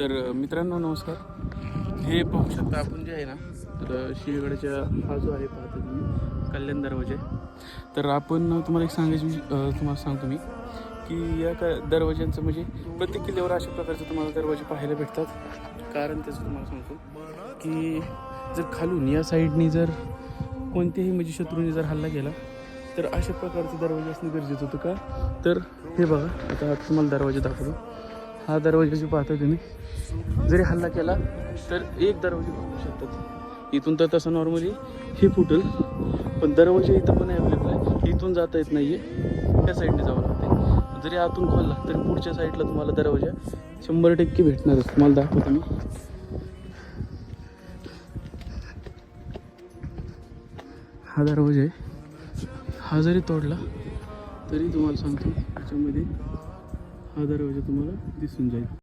तर मित्रांनो नमस्कार. हे पाहू शकता आपण जे आहे ना, तर शिळगडच्या हा जो आहे पाहता तुम्ही कल्याण दरवाजा आहे. तर आपण तुम्हाला एक तुम्हाला सांगतो मी की या दरवाज्यांचं म्हणजे प्रत्येक किल्ल्यावर अशा प्रकारचे तुम्हाला दरवाजे पाहायला भेटतात. कारण त्याचं तुम्हाला सांगतो की जर खालून या साईडनी जर कोणत्याही म्हणजे शत्रूने जर हल्ला केला तर अशा प्रकारचे दरवाजे असणं गरजेचं होतं. का तर हे बघा, आता तुम्हाला दरवाजा दाखवतो. हा दरवाजा जो पाहता तुम्ही, जरी हल्ला केला तर एक दरवाजे बघू शकतात. इथून तर तसं नॉर्मली हे फुटेल, पण दरवाजा इथं पण अवेलेबल आहे. इथून जाता येत नाही आहे, त्या साईडने जावं लागते. जरी आतून खोलला तरी पुढच्या साईडला तुम्हाला दरवाजा 100% भेटणारच. तुम्हाला दाखवतो मी. हा दरवाजा आहे, हा जरी तोडला तरी तुम्हाला सांगतो त्याच्यामध्ये हा दरवाजा तुम्हाला दिसून जाईल.